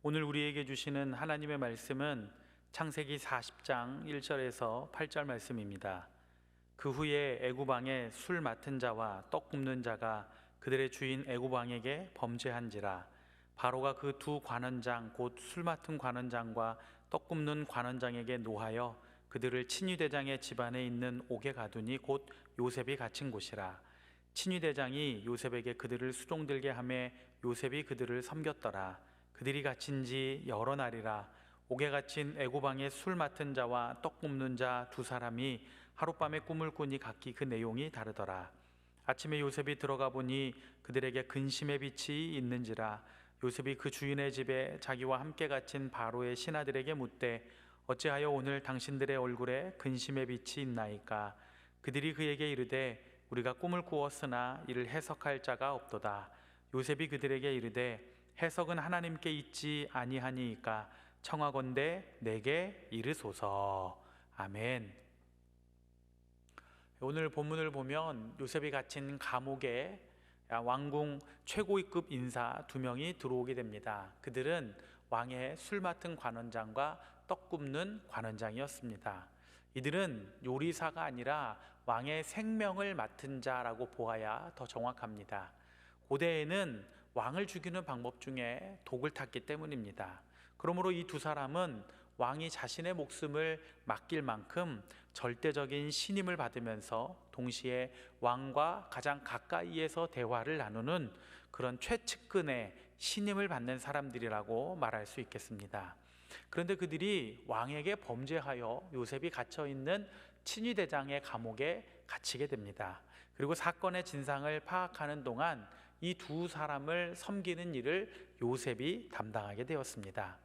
오늘 우리에게 주시는 하나님의 말씀은 창세기 40장 1절에서 8절 말씀입니다. 그 후에 애굽 왕의 술 맡은 자와 떡 굽는 자가 그들의 주인 애굽 왕에게 범죄한지라. 바로가 그 두 관원장 곧 술 맡은 관원장과 떡 굽는 관원장에게 노하여 그들을 친위대장의 집안에 있는 옥에 가두니 곧 요셉이 갇힌 곳이라. 친위대장이 요셉에게 그들을 수종들게 하매 요셉이 그들을 섬겼더라. 그들이 갇힌 지 여러 날이라. 옥에 갇힌 애굽 왕의 술 맡은 자와 떡 굽는 자 두 사람이 하룻밤에 꿈을 꾸니 각기 그 내용이 다르더라. 아침에 요셉이 들어가 보니 그들에게 근심의 빛이 있는지라. 요셉이 그 주인의 집에 자기와 함께 갇힌 바로의 신하들에게 묻되 어찌하여 오늘 당신들의 얼굴에 근심의 빛이 있나이까? 그들이 그에게 이르되 우리가 꿈을 꾸었으나 이를 해석할 자가 없도다. 요셉이 그들에게 이르되 해석은 하나님께 있지 아니하니이까 청하건대 내게 이르소서. 아멘. 오늘 본문을 보면 요셉이 갇힌 감옥에 왕궁 최고위급 인사 두 명이 들어오게 됩니다. 그들은 왕의 술 맡은 관원장과 떡 굽는 관원장이었습니다. 이들은 요리사가 아니라 왕의 생명을 맡은 자라고 보아야 더 정확합니다. 고대에는 왕을 죽이는 방법 중에 독을 탔기 때문입니다. 그러므로 이 두 사람은 왕이 자신의 목숨을 맡길 만큼 절대적인 신임을 받으면서 동시에 왕과 가장 가까이에서 대화를 나누는 그런 최측근의 신임을 받는 사람들이라고 말할 수 있겠습니다. 그런데 그들이 왕에게 범죄하여 요셉이 갇혀있는 친위대장의 감옥에 갇히게 됩니다. 그리고 사건의 진상을 파악하는 동안 이 두 사람을 섬기는 일을 요셉이 담당하게 되었습니다.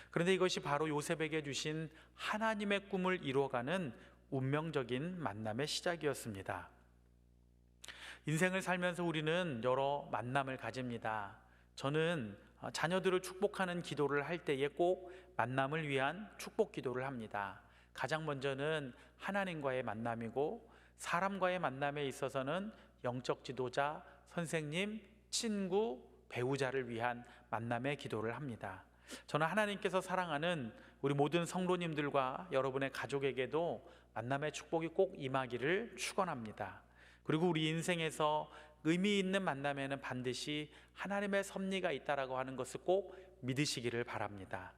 그런데 이것이 바로 요셉에게 주신 하나님의 꿈을 이루어가는 운명적인 만남의 시작이었습니다. 인생을 살면서 우리는 여러 만남을 가집니다. 저는 자녀들을 축복하는 기도를 할 때에 꼭 만남을 위한 축복 기도를 합니다. 가장 먼저는 하나님과의 만남이고, 사람과의 만남에 있어서는 영적 지도자, 선생님, 친구, 배우자를 위한 만남의 기도를 합니다. 저는 하나님께서 사랑하는 우리 모든 성도님들과 여러분의 가족에게도 만남의 축복이 꼭 임하기를 축원합니다. 그리고 우리 인생에서 의미 있는 만남에는 반드시 하나님의 섭리가 있다라고 하는 것을 꼭 믿으시기를 바랍니다.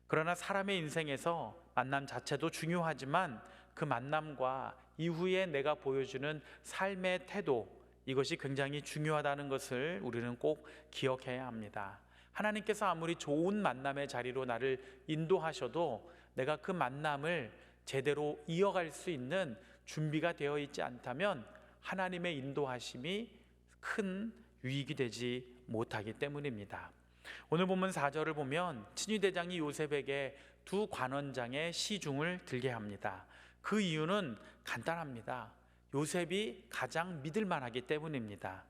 그러나 사람의 인생에서 만남 자체도 중요하지만 그 만남과 이후에 내가 보여주는 삶의 태도, 이것이 굉장히 중요하다는 것을 우리는 꼭 기억해야 합니다. 하나님께서 아무리 좋은 만남의 자리로 나를 인도하셔도 내가 그 만남을 제대로 이어갈 수 있는 준비가 되어 있지 않다면 하나님의 인도하심이 큰 유익이 되지 못하기 때문입니다. 오늘 본문 4절을 보면 친위대장이 요셉에게 두 관원장의 시중을 들게 합니다. 그 이유는 간단합니다. 요셉이 가장 믿을 만하기 때문입니다.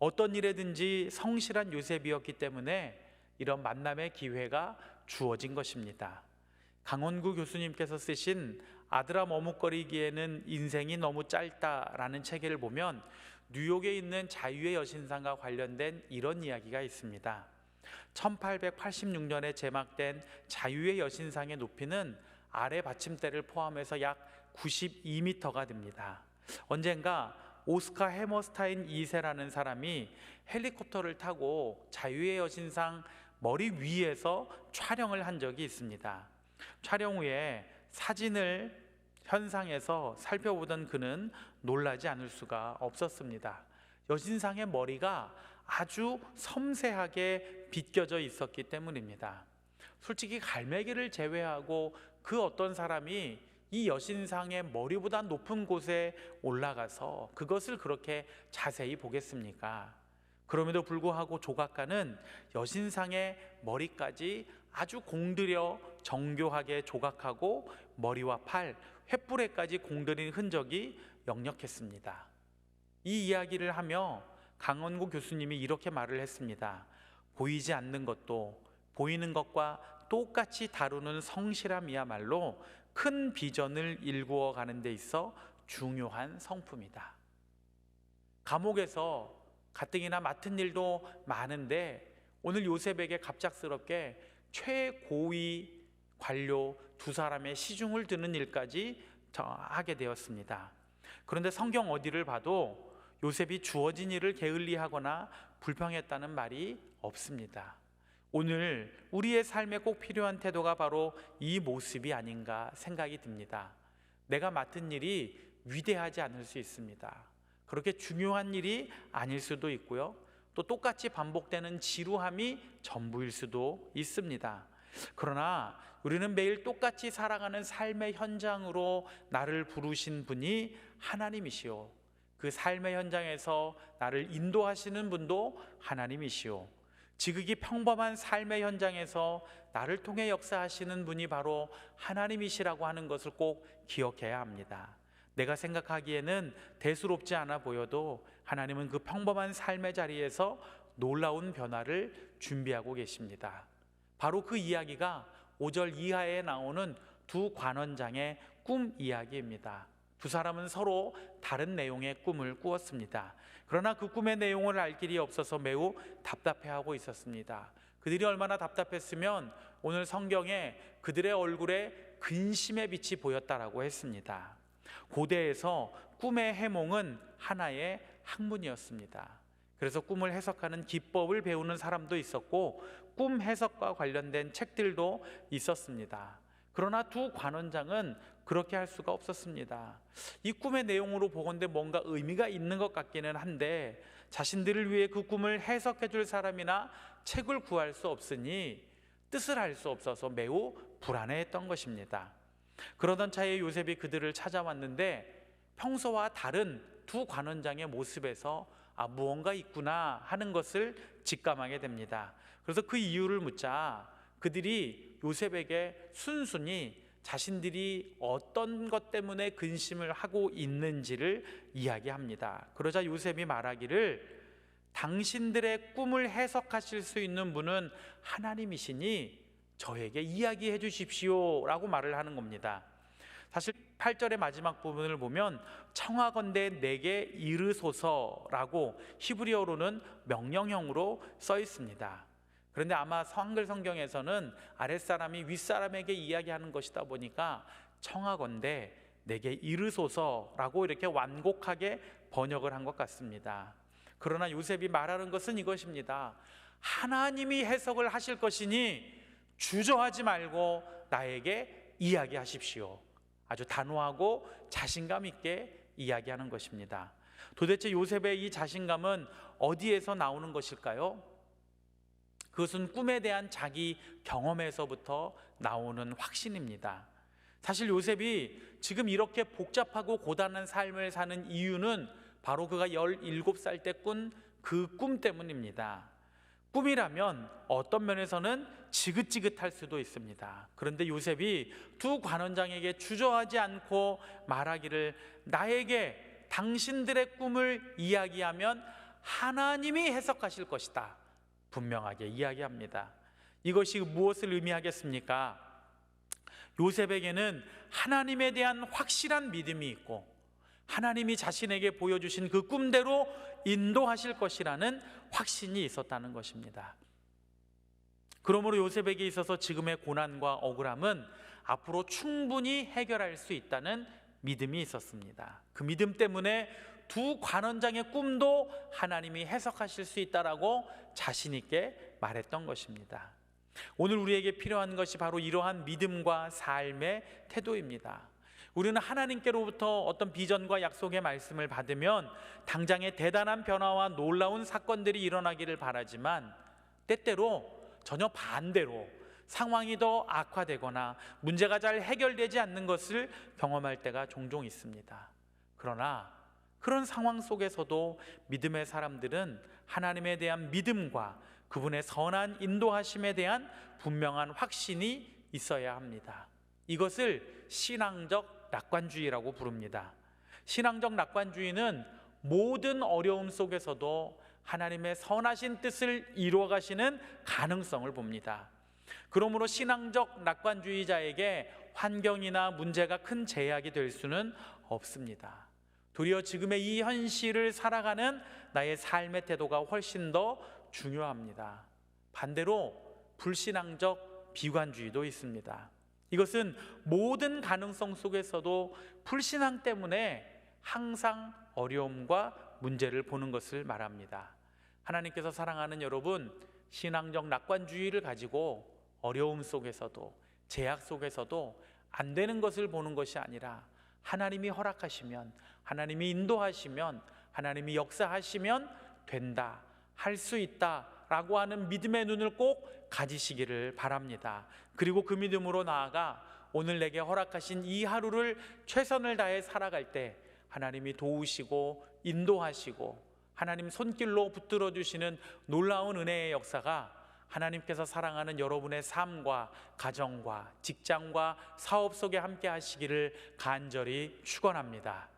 어떤 일에든지 성실한 요셉이었기 때문에 이런 만남의 기회가 주어진 것입니다. 강원구 교수님께서 쓰신 아들아 머뭇거리기에는 인생이 너무 짧다라는 책을 보면 뉴욕에 있는 자유의 여신상과 관련된 이런 이야기가 있습니다. 1886년에 제막된 자유의 여신상의 높이는 아래 받침대를 포함해서 약 92m가 됩니다. 언젠가 오스카 해머스타인 2세라는 사람이 헬리콥터를 타고 자유의 여신상 머리 위에서 촬영을 한 적이 있습니다. 촬영 후에 사진을 현상에서 살펴보던 그는 놀라지 않을 수가 없었습니다. 여신상의 머리가 아주 섬세하게 빗겨져 있었기 때문입니다. 솔직히 갈매기를 제외하고 그 어떤 사람이 이 여신상의 머리보다 높은 곳에 올라가서 그것을 그렇게 자세히 보겠습니까? 그럼에도 불구하고 조각가는 여신상의 머리까지 아주 공들여 정교하게 조각하고 머리와 팔, 횃불에까지 공들인 흔적이 역력했습니다. 이 이야기를 하며 강원구 교수님이 이렇게 말을 했습니다. 보이지 않는 것도 보이는 것과 똑같이 다루는 성실함이야말로 큰 비전을 일구어 가는 데 있어 중요한 성품이다. 감옥에서 가뜩이나 맡은 일도 많은데 오늘 요셉에게 갑작스럽게 최고위 관료 두 사람의 시중을 드는 일까지 하게 되었습니다. 그런데 성경 어디를 봐도 요셉이 주어진 일을 게을리하거나 불평했다는 말이 없습니다. 오늘 우리의 삶에 꼭 필요한 태도가 바로 이 모습이 아닌가 생각이 듭니다. 내가 맡은 일이 위대하지 않을 수 있습니다. 그렇게 중요한 일이 아닐 수도 있고요, 또 똑같이 반복되는 지루함이 전부일 수도 있습니다. 그러나 우리는 매일 똑같이 살아가는 삶의 현장으로 나를 부르신 분이 하나님이시오, 그 삶의 현장에서 나를 인도하시는 분도 하나님이시오, 지극히 평범한 삶의 현장에서 나를 통해 역사하시는 분이 바로 하나님이시라고 하는 것을 꼭 기억해야 합니다. 내가 생각하기에는 대수롭지 않아 보여도 하나님은 그 평범한 삶의 자리에서 놀라운 변화를 준비하고 계십니다. 바로 그 이야기가 5절 이하에 나오는 두 관원장의 꿈 이야기입니다. 두 사람은 서로 다른 내용의 꿈을 꾸었습니다. 그러나 그 꿈의 내용을 알 길이 없어서 매우 답답해하고 있었습니다. 그들이 얼마나 답답했으면 오늘 성경에 그들의 얼굴에 근심의 빛이 보였다라고 했습니다. 고대에서 꿈의 해몽은 하나의 학문이었습니다. 그래서 꿈을 해석하는 기법을 배우는 사람도 있었고 꿈 해석과 관련된 책들도 있었습니다. 그러나 두 관원장은 그렇게 할 수가 없었습니다. 이 꿈의 내용으로 보건대 뭔가 의미가 있는 것 같기는 한데 자신들을 위해 그 꿈을 해석해 줄 사람이나 책을 구할 수 없으니 뜻을 알 수 없어서 매우 불안해했던 것입니다. 그러던 차에 요셉이 그들을 찾아왔는데 평소와 다른 두 관원장의 모습에서 무언가 있구나 하는 것을 직감하게 됩니다. 그래서 그 이유를 묻자 그들이 요셉에게 순순히 자신들이 어떤 것 때문에 근심을 하고 있는지를 이야기합니다. 그러자 요셉이 말하기를 당신들의 꿈을 해석하실 수 있는 분은 하나님이시니 저에게 이야기해 주십시오 라고 말을 하는 겁니다. 사실 8절의 마지막 부분을 보면 청하건대 내게 이르소서라고 히브리어로는 명령형으로 써 있습니다. 그런데 아마 한글 성경에서는 아랫사람이 윗사람에게 이야기하는 것이다 보니까 청하건대 내게 이르소서라고 이렇게 완곡하게 번역을 한 것 같습니다. 그러나 요셉이 말하는 것은 이것입니다. 하나님이 해석을 하실 것이니 주저하지 말고 나에게 이야기하십시오. 아주 단호하고 자신감 있게 이야기하는 것입니다. 도대체 요셉의 이 자신감은 어디에서 나오는 것일까요? 그것은 꿈에 대한 자기 경험에서부터 나오는 확신입니다. 사실 요셉이 지금 이렇게 복잡하고 고단한 삶을 사는 이유는 바로 그가 17살 때 꾼 그 꿈 때문입니다. 꿈이라면 어떤 면에서는 지긋지긋할 수도 있습니다. 그런데 요셉이 두 관원장에게 주저하지 않고 말하기를 나에게 당신들의 꿈을 이야기하면 하나님이 해석하실 것이다 분명하게 이야기합니다. 이것이 무엇을 의미하겠습니까? 요셉에게는 하나님에 대한 확실한 믿음이 있고 하나님이 자신에게 보여주신 그 꿈대로 인도하실 것이라는 확신이 있었다는 것입니다. 그러므로 요셉에게 있어서 지금의 고난과 억울함은 앞으로 충분히 해결할 수 있다는 믿음이 있었습니다. 그 믿음 때문에 두 관원장의 꿈도 하나님이 해석하실 수 있다라고 자신 있게 말했던 것입니다. 오늘 우리에게 필요한 것이 바로 이러한 믿음과 삶의 태도입니다. 우리는 하나님께로부터 어떤 비전과 약속의 말씀을 받으면 당장의 대단한 변화와 놀라운 사건들이 일어나기를 바라지만 때때로 전혀 반대로 상황이 더 악화되거나 문제가 잘 해결되지 않는 것을 경험할 때가 종종 있습니다. 그러나 그런 상황 속에서도 믿음의 사람들은 하나님에 대한 믿음과 그분의 선한 인도하심에 대한 분명한 확신이 있어야 합니다. 이것을 신앙적 낙관주의라고 부릅니다. 신앙적 낙관주의는 모든 어려움 속에서도 하나님의 선하신 뜻을 이루어 가시는 가능성을 봅니다. 그러므로 신앙적 낙관주의자에게 환경이나 문제가 큰 제약이 될 수는 없습니다. 도리어 지금의 이 현실을 살아가는 나의 삶의 태도가 훨씬 더 중요합니다. 반대로 불신앙적 비관주의도 있습니다. 이것은 모든 가능성 속에서도 불신앙 때문에 항상 어려움과 문제를 보는 것을 말합니다. 하나님께서 사랑하는 여러분, 신앙적 낙관주의를 가지고 어려움 속에서도 제약 속에서도 안 되는 것을 보는 것이 아니라 하나님이 허락하시면, 하나님이 인도하시면, 하나님이 역사하시면 된다, 할 수 있다 라고 하는 믿음의 눈을 꼭 가지시기를 바랍니다. 그리고 그 믿음으로 나아가 오늘 내게 허락하신 이 하루를 최선을 다해 살아갈 때 하나님이 도우시고 인도하시고 하나님 손길로 붙들어 주시는 놀라운 은혜의 역사가 하나님께서 사랑하는 여러분의 삶과 가정과 직장과 사업 속에 함께 하시기를 간절히 축원합니다.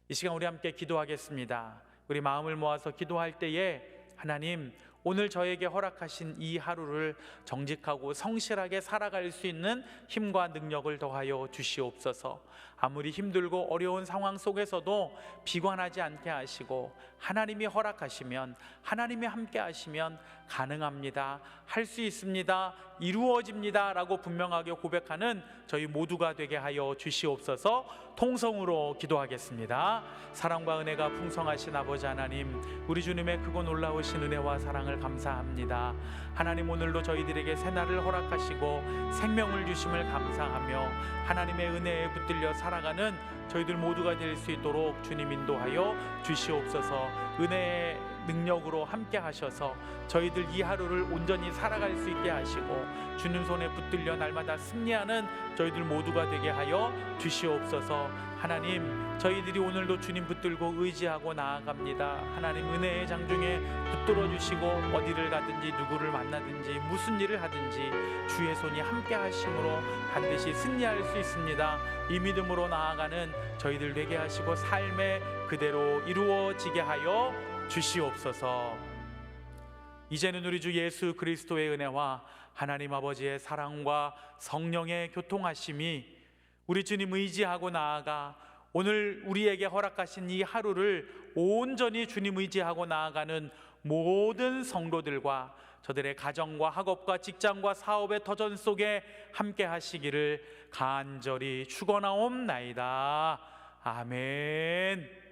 이 시간 우리 함께 기도하겠습니다. 우리 마음을 모아서 기도할 때에 하나님, 오늘 저에게 허락하신 이 하루를 정직하고 성실하게 살아갈 수 있는 힘과 능력을 더하여 주시옵소서. 아무리 힘들고 어려운 상황 속에서도 비관하지 않게 하시고 하나님이 허락하시면, 하나님이 함께 하시면 가능합니다, 할 수 있습니다, 이루어집니다 라고 분명하게 고백하는 저희 모두가 되게 하여 주시옵소서. 통성으로 기도하겠습니다. 사랑과 은혜가 풍성하신 아버지 하나님, 우리 주님의 크고 놀라우신 은혜와 사랑을 감사합니다. 하나님, 오늘도 저희들에게 새날을 허락하시고 생명을 주심을 감사하며 하나님의 은혜에 붙들려 살아가는 저희들 모두가 될 수 있도록 주님 인도하여 주시옵소서. 은혜의 능력으로 함께 하셔서 저희들 이 하루를 온전히 살아갈 수 있게 하시고 주님 손에 붙들려 날마다 승리하는 저희들 모두가 되게 하여 주시옵소서. 하나님, 저희들이 오늘도 주님 붙들고 의지하고 나아갑니다. 하나님, 은혜의 장중에 붙들어 주시고 어디를 가든지 누구를 만나든지 무슨 일을 하든지 주의 손이 함께 하심으로 반드시 승리할 수 있습니다. 이 믿음으로 나아가는 저희들 되게 하시고 삶에 그대로 이루어지게 하여 주시옵소서. 이제는 우리 주 예수 그리스도의 은혜와 하나님 아버지의 사랑과 성령의 교통하심이 우리 주님 의지하고 나아가 오늘 우리에게 허락하신 이 하루를 온전히 주님 의지하고 나아가는 모든 성도들과 저들의 가정과 학업과 직장과 사업의 터전 속에 함께 하시기를 간절히 축원하옵나이다. 아멘.